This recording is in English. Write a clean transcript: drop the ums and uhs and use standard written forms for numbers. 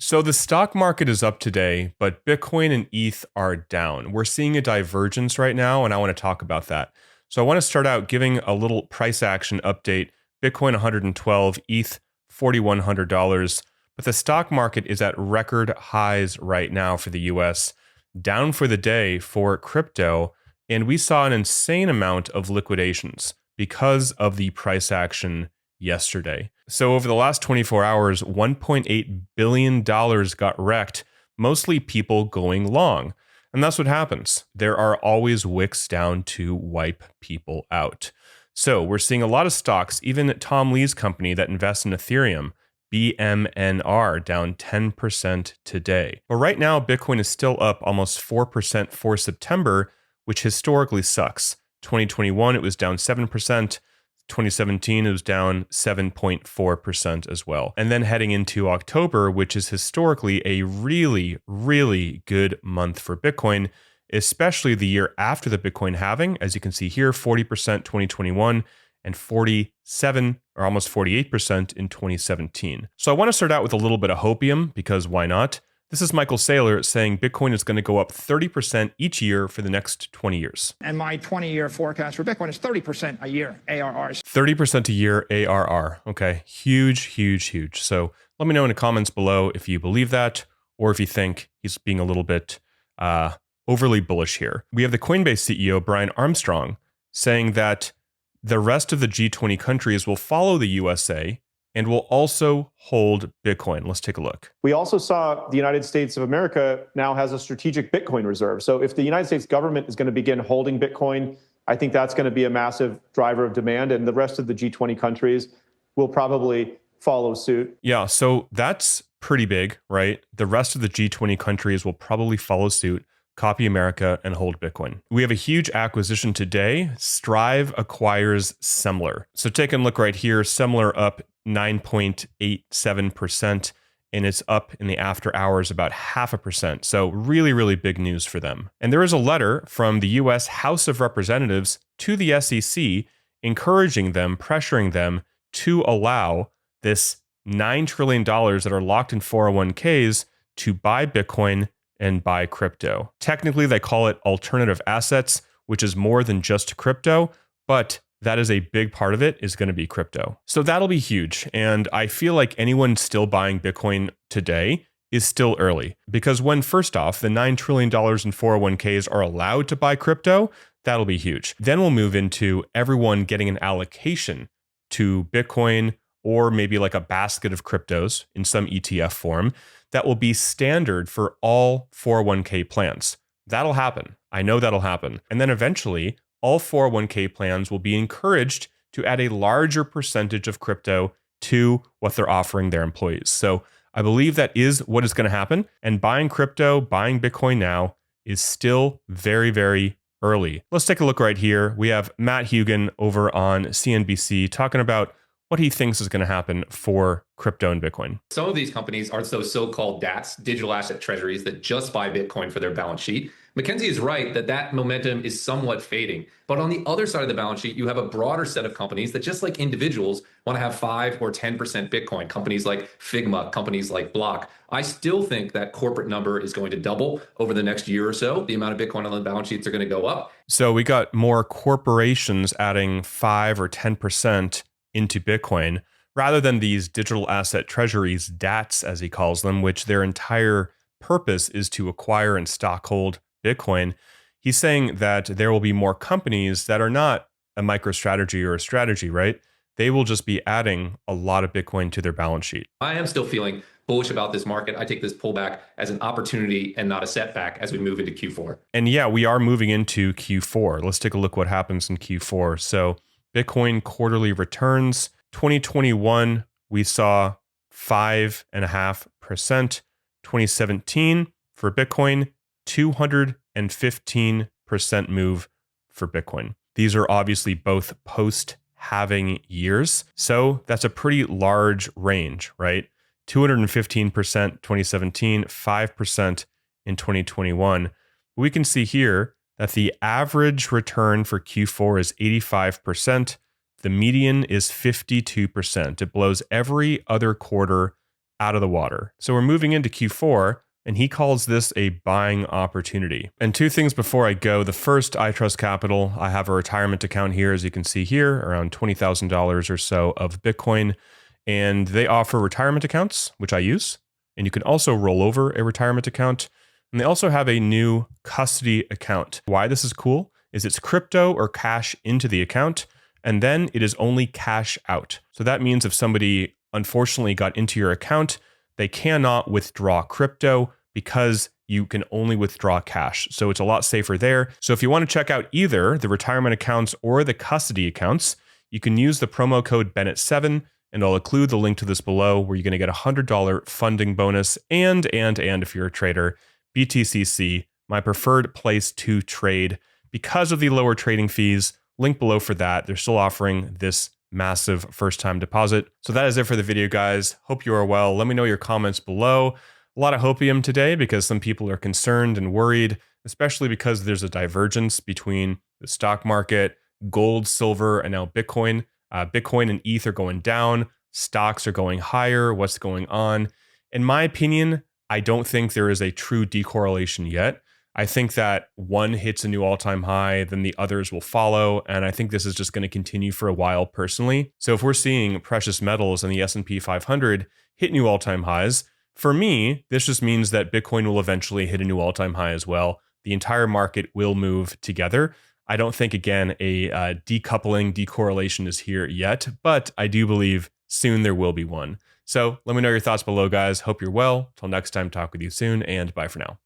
So the stock market is up today, but Bitcoin and ETH are down. We're seeing a divergence right now, and I want to talk about that. So I want to start out giving a little price action update. Bitcoin 112, ETH $4,100. But the stock market is at record highs right now for the US, down for the day for crypto. And we saw an insane amount of liquidations because of the price action yesterday. So over the last 24 hours, $1.8 billion got wrecked, mostly people going long. And that's what happens. There are always wicks down to wipe people out. So we're seeing a lot of stocks, even Tom Lee's company that invests in Ethereum, BMNR, down 10% today. But right now, Bitcoin is still up almost 4% for September, which historically sucks. 2021, it was down 7%. 2017, it was down 7.4% as well. And then heading into October, which is historically a really, really good month for Bitcoin, especially the year after the Bitcoin halving. As you can see here, 40% 2021 and 47 or almost 48% in 2017. So I want to start out with a little bit of hopium because why not? This is Michael Saylor saying Bitcoin is going to go up 30% each year for the next 20 years. And my 20-year forecast for Bitcoin is 30% a year ARRs. 30% a year ARR. Okay, huge, huge, huge. So let me know in the comments below if you believe that or if you think he's being a little bit overly bullish here. We have the Coinbase CEO, Brian Armstrong, saying that the rest of the G20 countries will follow the USA and will also hold Bitcoin. Let's take a look. We also saw the United States of America now has a strategic Bitcoin reserve. So if the United States government is going to begin holding Bitcoin, I think that's going to be a massive driver of demand, and the rest of the G20 countries will probably follow suit. Yeah, so that's pretty big, right? The rest of the G20 countries will probably follow suit, copy America, and hold Bitcoin. We have a huge acquisition today. Strive acquires Semler. So take a look right here. Semler up 9.87%, and it's up in the after hours about 0.5%. So really, really big news for them. And there is a letter from the US House of Representatives to the SEC encouraging them, pressuring them to allow this $9 trillion that are locked in 401ks to buy Bitcoin and buy crypto. Technically, they call it alternative assets, which is more than just crypto, but that is a big part of it is going to be crypto. So that'll be huge. And I feel like anyone still buying Bitcoin today is still early because when first off, the $9 trillion in 401ks are allowed to buy crypto, that'll be huge. Then we'll move into everyone getting an allocation to Bitcoin or maybe like a basket of cryptos in some ETF form that will be standard for all 401k plans. That'll happen. I know that'll happen. And then eventually, all 401k plans will be encouraged to add a larger percentage of crypto to what they're offering their employees. So I believe that is what is going to happen. And buying crypto, buying Bitcoin now is still very, very early. Let's take a look right here. We have Matt Hugin over on CNBC talking about what he thinks is going to happen for crypto and Bitcoin. Some of these companies are those so-called DATs, digital asset treasuries, that just buy Bitcoin for their balance sheet. Mackenzie is right that momentum is somewhat fading. But on the other side of the balance sheet, you have a broader set of companies that, just like individuals, want to have 5 or 10% Bitcoin. Companies like Figma, companies like Block. I still think that corporate number is going to double over the next year or so. The amount of Bitcoin on the balance sheets are going to go up. So we got more corporations adding 5 or 10% into Bitcoin, rather than these digital asset treasuries, DATs as he calls them, which their entire purpose is to acquire and stockhold Bitcoin. He's saying that there will be more companies that are not a MicroStrategy or a strategy, right? They will just be adding a lot of Bitcoin to their balance sheet. I am still feeling bullish about this market. I take this pullback as an opportunity and not a setback as we move into Q4. And yeah, we are moving into Q4. Let's take a look what happens in Q4. So Bitcoin quarterly returns. 2021, we saw 5.5%. 2017 for Bitcoin, 215% move for Bitcoin. These are obviously both post-halving years. So that's a pretty large range, right? 215% 2017, 5% in 2021. We can see here that the average return for Q4 is 85%. The median is 52%. It blows every other quarter out of the water. So we're moving into Q4, and he calls this a buying opportunity. And two things before I go. The first, iTrust Capital. I have a retirement account here, as you can see here, around $20,000 or so of Bitcoin. And they offer retirement accounts, which I use. And you can also roll over a retirement account. And they also have a new custody account. Why this is cool is it's crypto or cash into the account, and then it is only cash out. So that means if somebody unfortunately got into your account, they cannot withdraw crypto because you can only withdraw cash. So it's a lot safer there. So if you want to check out either the retirement accounts or the custody accounts, you can use the promo code Bennett7, and I'll include the link to this below, where you're going to get a $100 funding bonus. And if you're a trader, BTCC, my preferred place to trade because of the lower trading fees. Link below for that. They're still offering this massive first-time deposit. So that is it for the video, guys. Hope you are well. Let me know your comments below. A lot of hopium today because some people are concerned and worried, especially because there's a divergence between the stock market, gold, silver, and now Bitcoin. Bitcoin and ETH are going down. Stocks are going higher. What's going on? In my opinion, I don't think there is a true decorrelation yet. I think that one hits a new all-time high, then the others will follow, and I think this is just going to continue for a while personally. So if we're seeing precious metals and the S&P 500 hit new all-time highs, for me, this just means that Bitcoin will eventually hit a new all-time high as well. The entire market will move together. I don't think, again, a decoupling, decorrelation is here yet, but I do believe soon there will be one. So let me know your thoughts below, guys. Hope you're well. Till next time, talk with you soon, and bye for now.